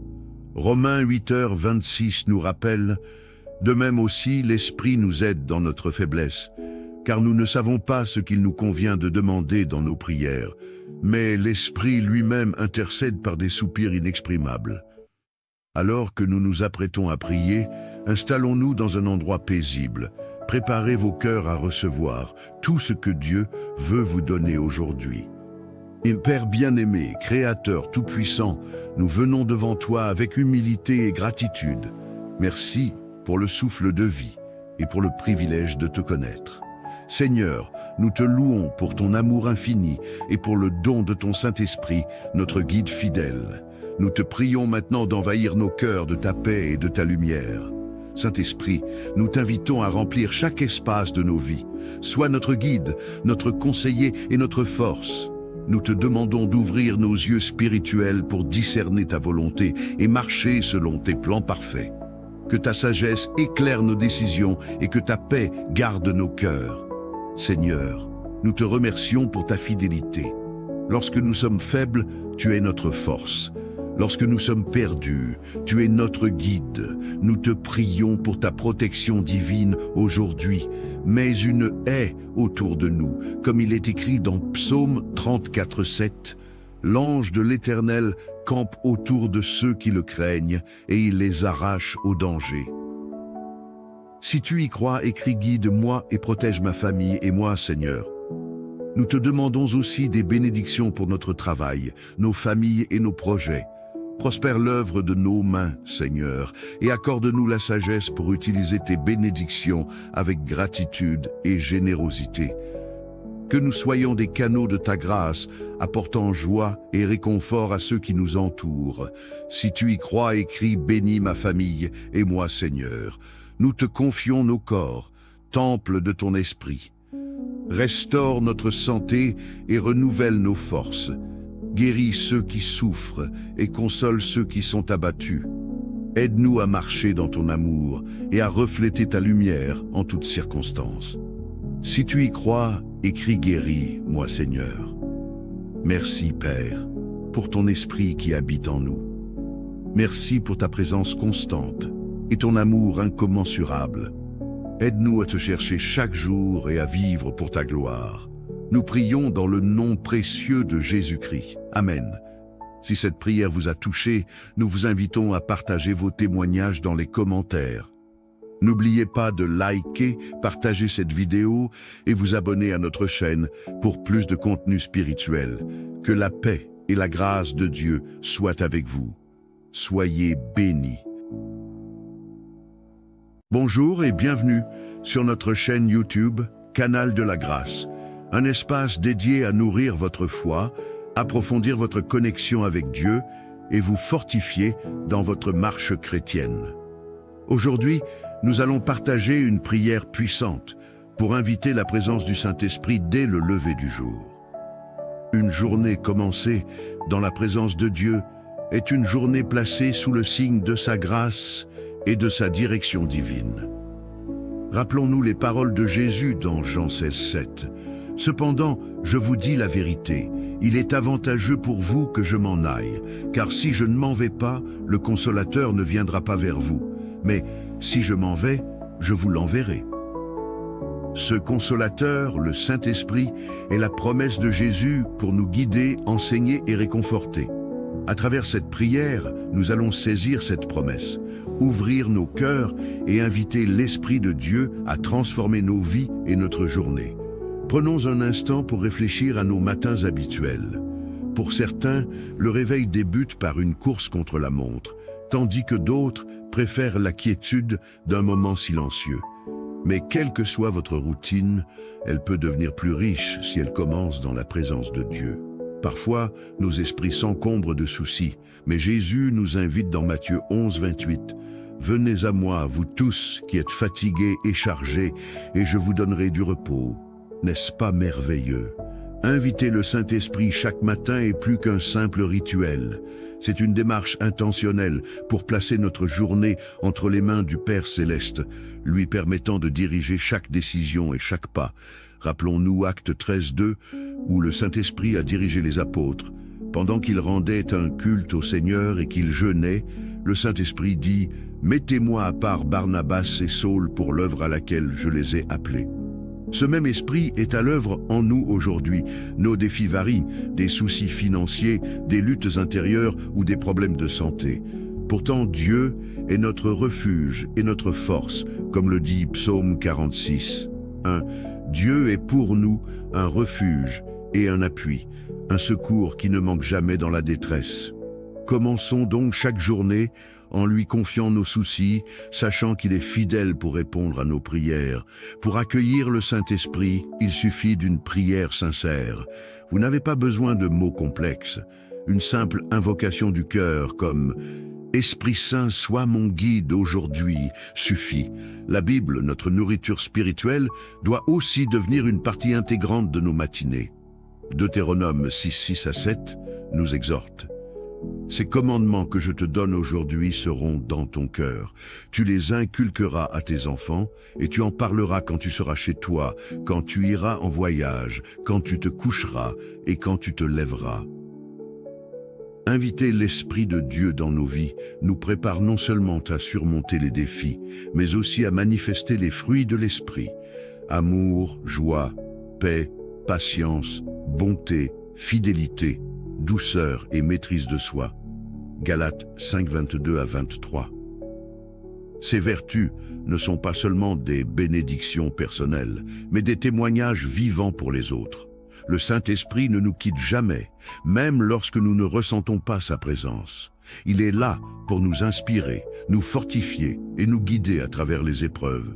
Romains 8h26 nous rappelle « De même aussi, l'Esprit nous aide dans notre faiblesse, car nous ne savons pas ce qu'il nous convient de demander dans nos prières, mais l'Esprit lui-même intercède par des soupirs inexprimables. » Alors que nous nous apprêtons à prier, installons-nous dans un endroit paisible. Préparez vos cœurs à recevoir tout ce que Dieu veut vous donner aujourd'hui. Père bien-aimé, Créateur tout-puissant, nous venons devant toi avec humilité et gratitude. Merci pour le souffle de vie et pour le privilège de te connaître. Seigneur, nous te louons pour ton amour infini et pour le don de ton Saint-Esprit, notre guide fidèle. Nous te prions maintenant d'envahir nos cœurs de ta paix et de ta lumière. Saint-Esprit, nous t'invitons à remplir chaque espace de nos vies. Sois notre guide, notre conseiller et notre force. Nous te demandons d'ouvrir nos yeux spirituels pour discerner ta volonté et marcher selon tes plans parfaits. Que ta sagesse éclaire nos décisions et que ta paix garde nos cœurs. Seigneur, nous te remercions pour ta fidélité. Lorsque nous sommes faibles, tu es notre force. Lorsque nous sommes perdus, tu es notre guide. Nous te prions pour ta protection divine aujourd'hui. Mets une haie autour de nous, comme il est écrit dans Psaume 34, 7. L'ange de l'Éternel campe autour de ceux qui le craignent et il les arrache au danger. Si tu y crois, écris guide-moi et protège ma famille et moi, Seigneur. Nous te demandons aussi des bénédictions pour notre travail, nos familles et nos projets. Prospère l'œuvre de nos mains, Seigneur, et accorde-nous la sagesse pour utiliser tes bénédictions avec gratitude et générosité. Que nous soyons des canaux de ta grâce, apportant joie et réconfort à ceux qui nous entourent. Si tu y crois, écris « Bénis ma famille et moi, Seigneur ». Nous te confions nos corps, temple de ton esprit. Restaure notre santé et renouvelle nos forces. Guéris ceux qui souffrent et console ceux qui sont abattus. Aide-nous à marcher dans ton amour et à refléter ta lumière en toutes circonstances. Si tu y crois, écris « Guéris, moi Seigneur ». Merci, Père, pour ton esprit qui habite en nous. Merci pour ta présence constante et ton amour incommensurable. Aide-nous à te chercher chaque jour et à vivre pour ta gloire. Nous prions dans le nom précieux de Jésus-Christ. Amen. Si cette prière vous a touché, nous vous invitons à partager vos témoignages dans les commentaires. N'oubliez pas de liker, partager cette vidéo et vous abonner à notre chaîne pour plus de contenu spirituel. Que la paix et la grâce de Dieu soient avec vous. Soyez bénis. Bonjour et bienvenue sur notre chaîne YouTube, Canal de la Grâce. Un espace dédié à nourrir votre foi, approfondir votre connexion avec Dieu et vous fortifier dans votre marche chrétienne. Aujourd'hui, nous allons partager une prière puissante pour inviter la présence du Saint-Esprit dès le lever du jour. Une journée commencée dans la présence de Dieu est une journée placée sous le signe de sa grâce et de sa direction divine. Rappelons-nous les paroles de Jésus dans Jean 16:7. Cependant, je vous dis la vérité, il est avantageux pour vous que je m'en aille, car si je ne m'en vais pas, le Consolateur ne viendra pas vers vous. Mais si je m'en vais, je vous l'enverrai. Ce Consolateur, le Saint-Esprit, est la promesse de Jésus pour nous guider, enseigner et réconforter. À travers cette prière, nous allons saisir cette promesse, ouvrir nos cœurs et inviter l'Esprit de Dieu à transformer nos vies et notre journée. Prenons un instant pour réfléchir à nos matins habituels. Pour certains, le réveil débute par une course contre la montre, tandis que d'autres préfèrent la quiétude d'un moment silencieux. Mais quelle que soit votre routine, elle peut devenir plus riche si elle commence dans la présence de Dieu. Parfois, nos esprits s'encombrent de soucis, mais Jésus nous invite dans Matthieu 11:28. « Venez à moi, vous tous qui êtes fatigués et chargés, et je vous donnerai du repos. » N'est-ce pas merveilleux? Inviter le Saint-Esprit chaque matin est plus qu'un simple rituel. C'est une démarche intentionnelle pour placer notre journée entre les mains du Père Céleste, lui permettant de diriger chaque décision et chaque pas. Rappelons-nous Actes 13:2, où le Saint-Esprit a dirigé les apôtres. Pendant qu'ils rendaient un culte au Seigneur et qu'ils jeûnaient, le Saint-Esprit dit « Mettez-moi à part Barnabas et Saul pour l'œuvre à laquelle je les ai appelés. » Ce même esprit est à l'œuvre en nous aujourd'hui. Nos défis varient, des soucis financiers, des luttes intérieures ou des problèmes de santé. Pourtant, Dieu est notre refuge et notre force, comme le dit Psaume 46. 1. Dieu est pour nous un refuge et un appui, un secours qui ne manque jamais dans la détresse. Commençons donc chaque journée en lui confiant nos soucis, sachant qu'il est fidèle pour répondre à nos prières. Pour accueillir le Saint-Esprit, il suffit d'une prière sincère. Vous n'avez pas besoin de mots complexes. Une simple invocation du cœur comme « Esprit Saint, sois mon guide aujourd'hui » suffit. La Bible, notre nourriture spirituelle, doit aussi devenir une partie intégrante de nos matinées. Deutéronome 6:6-7 nous exhorte. Ces commandements que je te donne aujourd'hui seront dans ton cœur. Tu les inculqueras à tes enfants et tu en parleras quand tu seras chez toi, quand tu iras en voyage, quand tu te coucheras et quand tu te lèveras. Inviter l'Esprit de Dieu dans nos vies nous prépare non seulement à surmonter les défis, mais aussi à manifester les fruits de l'Esprit. Amour, joie, paix, patience, bonté, fidélité, douceur et maîtrise de soi. Galates 5:22-23. Ces vertus ne sont pas seulement des bénédictions personnelles, mais des témoignages vivants pour les autres. Le Saint-Esprit ne nous quitte jamais, même lorsque nous ne ressentons pas sa présence. Il est là pour nous inspirer, nous fortifier et nous guider à travers les épreuves.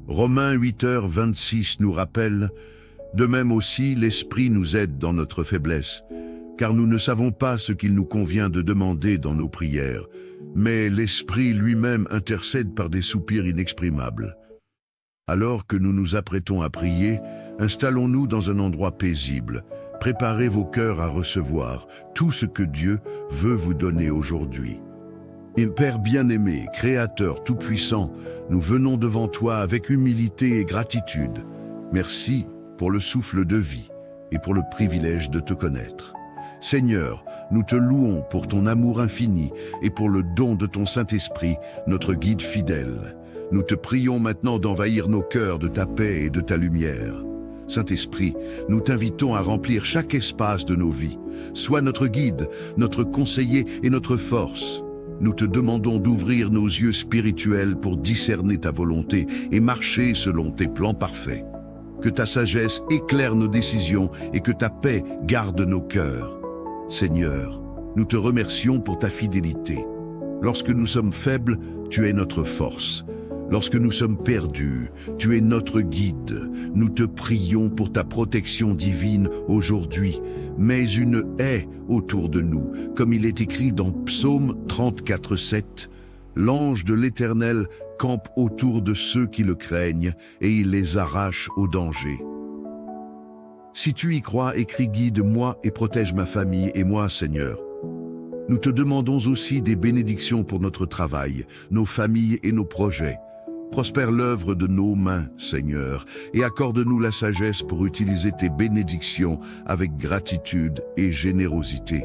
Romains 8h26 nous rappelle « De même aussi, l'Esprit nous aide dans notre faiblesse, car nous ne savons pas ce qu'il nous convient de demander dans nos prières, mais l'Esprit lui-même intercède par des soupirs inexprimables. » Alors que nous nous apprêtons à prier, installons-nous dans un endroit paisible. Préparez vos cœurs à recevoir tout ce que Dieu veut vous donner aujourd'hui. Et Père bien-aimé, Créateur tout-puissant, nous venons devant toi avec humilité et gratitude. Merci pour le souffle de vie et pour le privilège de te connaître. Seigneur, nous te louons pour ton amour infini et pour le don de ton Saint-Esprit, notre guide fidèle. Nous te prions maintenant d'envahir nos cœurs de ta paix et de ta lumière. Saint-Esprit, nous t'invitons à remplir chaque espace de nos vies. Sois notre guide, notre conseiller et notre force. Nous te demandons d'ouvrir nos yeux spirituels pour discerner ta volonté et marcher selon tes plans parfaits. Que ta sagesse éclaire nos décisions et que ta paix garde nos cœurs. Seigneur, nous te remercions pour ta fidélité. Lorsque nous sommes faibles, tu es notre force. Lorsque nous sommes perdus, tu es notre guide. Nous te prions pour ta protection divine aujourd'hui. Mets une haie autour de nous, comme il est écrit dans Psaume 34:7. L'ange de l'Éternel campe autour de ceux qui le craignent et il les arrache au danger. Si tu y crois, écris guide-moi et protège ma famille et moi, Seigneur. Nous te demandons aussi des bénédictions pour notre travail, nos familles et nos projets. Prospère l'œuvre de nos mains, Seigneur, et accorde-nous la sagesse pour utiliser tes bénédictions avec gratitude et générosité.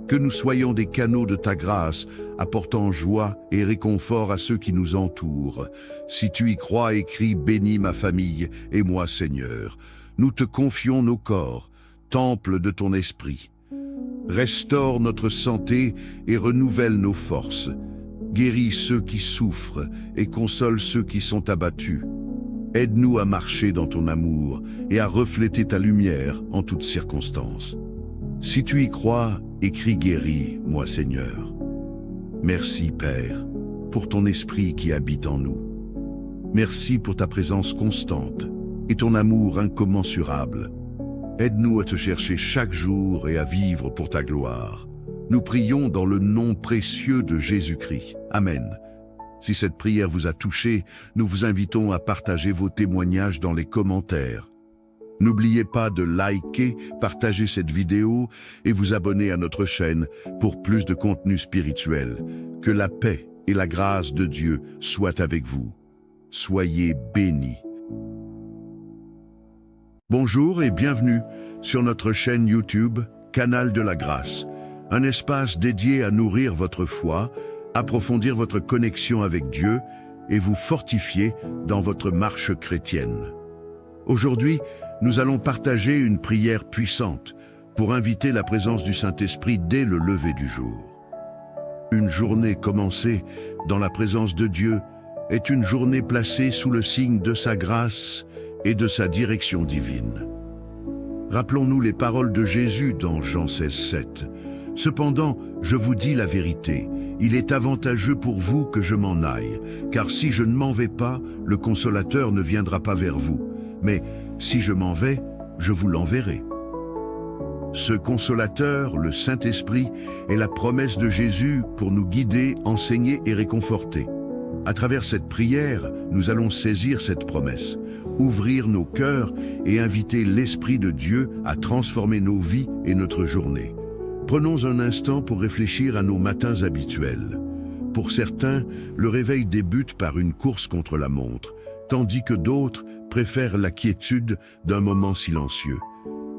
Que nous soyons des canaux de ta grâce, apportant joie et réconfort à ceux qui nous entourent. Si tu y crois, écris « Bénis ma famille et moi, Seigneur ». Nous te confions nos corps, temple de ton esprit. Restaure notre santé et renouvelle nos forces. Guéris ceux qui souffrent et console ceux qui sont abattus. Aide-nous à marcher dans ton amour et à refléter ta lumière en toutes circonstances. Si tu y crois, écris guéris, moi Seigneur. Merci Père, pour ton esprit qui habite en nous. Merci pour ta présence constante et ton amour incommensurable. Aide-nous à te chercher chaque jour et à vivre pour ta gloire. Nous prions dans le nom précieux de Jésus-Christ. Amen. Si cette prière vous a touché, nous vous invitons à partager vos témoignages dans les commentaires. N'oubliez pas de liker, partager cette vidéo et vous abonner à notre chaîne pour plus de contenu spirituel. Que la paix et la grâce de Dieu soient avec vous. Soyez bénis. Bonjour et bienvenue sur notre chaîne YouTube, Canal de la Grâce. Un espace dédié à nourrir votre foi, approfondir votre connexion avec Dieu et vous fortifier dans votre marche chrétienne. Aujourd'hui, nous allons partager une prière puissante pour inviter la présence du Saint-Esprit dès le lever du jour. Une journée commencée dans la présence de Dieu est une journée placée sous le signe de sa grâce et de sa direction divine. Rappelons-nous les paroles de Jésus dans Jean 16:7. Cependant, je vous dis la vérité, il est avantageux pour vous que je m'en aille, car si je ne m'en vais pas, le Consolateur ne viendra pas vers vous. Mais si je m'en vais, je vous l'enverrai. Ce Consolateur, le Saint-Esprit, est la promesse de Jésus pour nous guider, enseigner et réconforter. À travers cette prière, nous allons saisir cette promesse, ouvrir nos cœurs et inviter l'Esprit de Dieu à transformer nos vies et notre journée. Prenons un instant pour réfléchir à nos matins habituels. Pour certains, le réveil débute par une course contre la montre, tandis que d'autres préfèrent la quiétude d'un moment silencieux.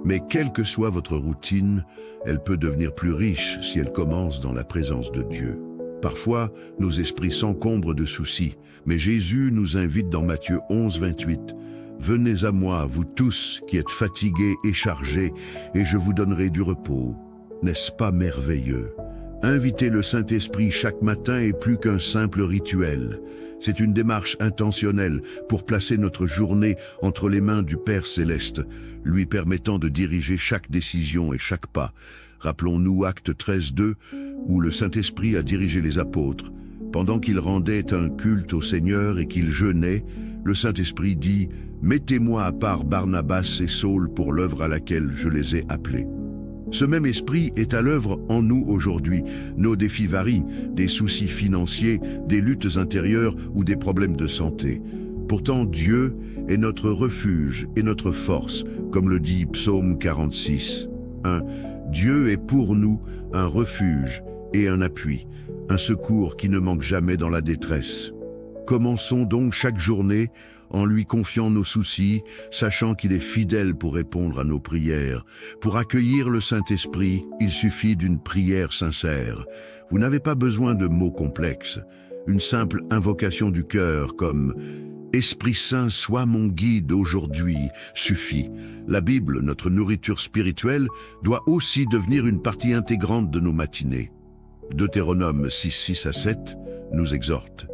Mais quelle que soit votre routine, elle peut devenir plus riche si elle commence dans la présence de Dieu. Parfois, nos esprits s'encombrent de soucis, mais Jésus nous invite dans Matthieu 11:28. « Venez à moi, vous tous qui êtes fatigués et chargés, et je vous donnerai du repos. » N'est-ce pas merveilleux? Inviter le Saint-Esprit chaque matin est plus qu'un simple rituel. C'est une démarche intentionnelle pour placer notre journée entre les mains du Père Céleste, lui permettant de diriger chaque décision et chaque pas. Rappelons-nous Actes 13:2, où le Saint-Esprit a dirigé les apôtres. Pendant qu'ils rendaient un culte au Seigneur et qu'ils jeûnaient, le Saint-Esprit dit « Mettez-moi à part Barnabas et Saul pour l'œuvre à laquelle je les ai appelés ». Ce même esprit est à l'œuvre en nous aujourd'hui. Nos défis varient, des soucis financiers, des luttes intérieures ou des problèmes de santé. Pourtant, Dieu est notre refuge et notre force, comme le dit Psaume 46. 1. Dieu est pour nous un refuge et un appui, un secours qui ne manque jamais dans la détresse. Commençons donc chaque journée en lui confiant nos soucis, sachant qu'il est fidèle pour répondre à nos prières. Pour accueillir le Saint-Esprit, il suffit d'une prière sincère. Vous n'avez pas besoin de mots complexes. Une simple invocation du cœur comme « Esprit Saint, sois mon guide aujourd'hui » suffit. La Bible, notre nourriture spirituelle, doit aussi devenir une partie intégrante de nos matinées. Deutéronome 6:6-7 nous exhorte.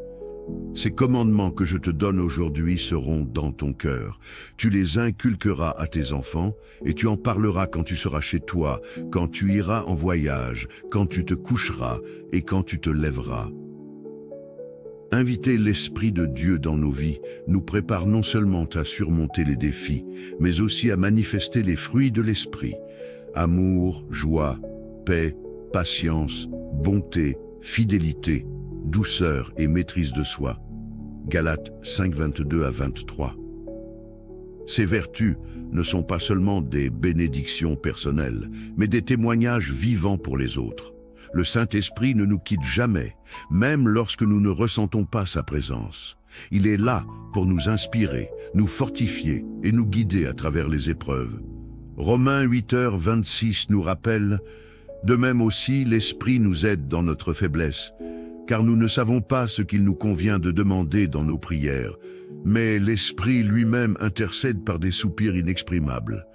Ces commandements que je te donne aujourd'hui seront dans ton cœur. Tu les inculqueras à tes enfants et tu en parleras quand tu seras chez toi, quand tu iras en voyage, quand tu te coucheras et quand tu te lèveras. Inviter l'Esprit de Dieu dans nos vies nous prépare non seulement à surmonter les défis, mais aussi à manifester les fruits de l'Esprit. Amour, joie, paix, patience, bonté, fidélité, douceur et maîtrise de soi. Galates 5:22-23. Ces vertus ne sont pas seulement des bénédictions personnelles, mais des témoignages vivants pour les autres. Le Saint-Esprit ne nous quitte jamais, même lorsque nous ne ressentons pas sa présence. Il est là pour nous inspirer, nous fortifier et nous guider à travers les épreuves. Romains 8:26 nous rappelle « De même aussi, l'Esprit nous aide dans notre faiblesse, car nous ne savons pas ce qu'il nous convient de demander dans nos prières, mais l'Esprit lui-même intercède par des soupirs inexprimables. »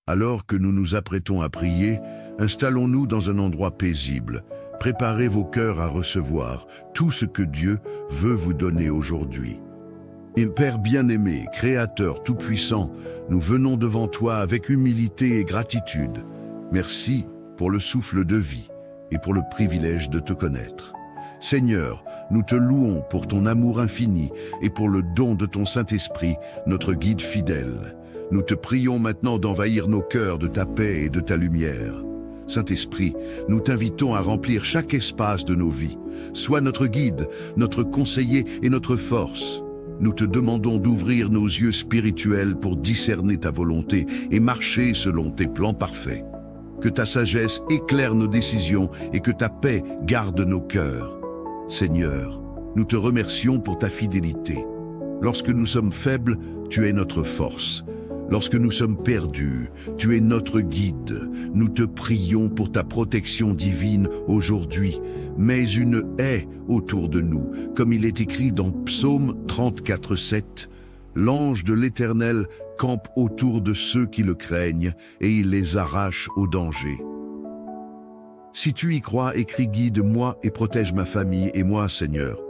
Alors que nous nous apprêtons à prier, installons-nous dans un endroit paisible. Préparez vos cœurs à recevoir tout ce que Dieu veut vous donner aujourd'hui. Père bien-aimé, Créateur tout-puissant, nous venons devant toi avec humilité et gratitude. Merci pour le souffle de vie et pour le privilège de te connaître. Seigneur, nous te louons pour ton amour infini et pour le don de ton Saint-Esprit, notre guide fidèle. Nous te prions maintenant d'envahir nos cœurs de ta paix et de ta lumière. Saint-Esprit, nous t'invitons à remplir chaque espace de nos vies. Sois notre guide, notre conseiller et notre force. Nous te demandons d'ouvrir nos yeux spirituels pour discerner ta volonté et marcher selon tes plans parfaits. Que ta sagesse éclaire nos décisions et que ta paix garde nos cœurs. Seigneur, nous te remercions pour ta fidélité. Lorsque nous sommes faibles, tu es notre force. Lorsque nous sommes perdus, tu es notre guide. Nous te prions pour ta protection divine aujourd'hui. Mets une haie autour de nous, comme il est écrit dans Psaume 34:7. L'ange de l'Éternel campe autour de ceux qui le craignent et il les arrache au danger. Si tu y crois, écris « Guide-moi et protège ma famille et moi, Seigneur ».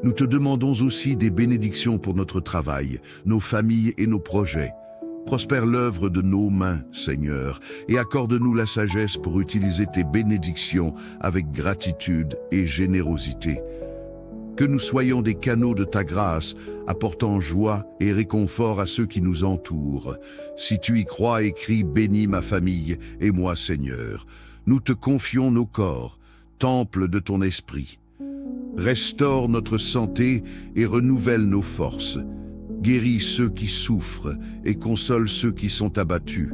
Nous te demandons aussi des bénédictions pour notre travail, nos familles et nos projets. Prospère l'œuvre de nos mains, Seigneur, et accorde-nous la sagesse pour utiliser tes bénédictions avec gratitude et générosité. Que nous soyons des canaux de ta grâce, apportant joie et réconfort à ceux qui nous entourent. Si tu y crois, écris « Bénis ma famille et moi, Seigneur ». Nous te confions nos corps, temple de ton esprit. Restaure notre santé et renouvelle nos forces. Guéris ceux qui souffrent et console ceux qui sont abattus.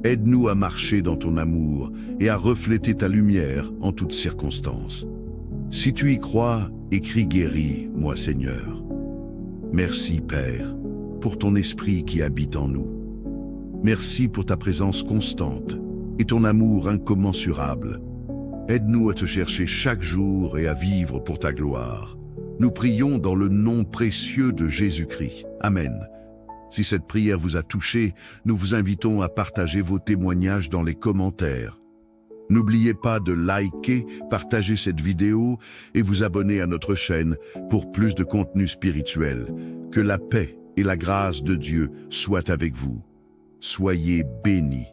Aide-nous à marcher dans ton amour et à refléter ta lumière en toutes circonstances. Si tu y crois, écris « Guéris, moi Seigneur ». Merci, Père, pour ton esprit qui habite en nous. Merci pour ta présence constante et ton amour incommensurable. Aide-nous à te chercher chaque jour et à vivre pour ta gloire. Nous prions dans le nom précieux de Jésus-Christ. Amen. Si cette prière vous a touché, nous vous invitons à partager vos témoignages dans les commentaires. N'oubliez pas de liker, partager cette vidéo et vous abonner à notre chaîne pour plus de contenu spirituel. Que la paix et la grâce de Dieu soient avec vous. Soyez bénis.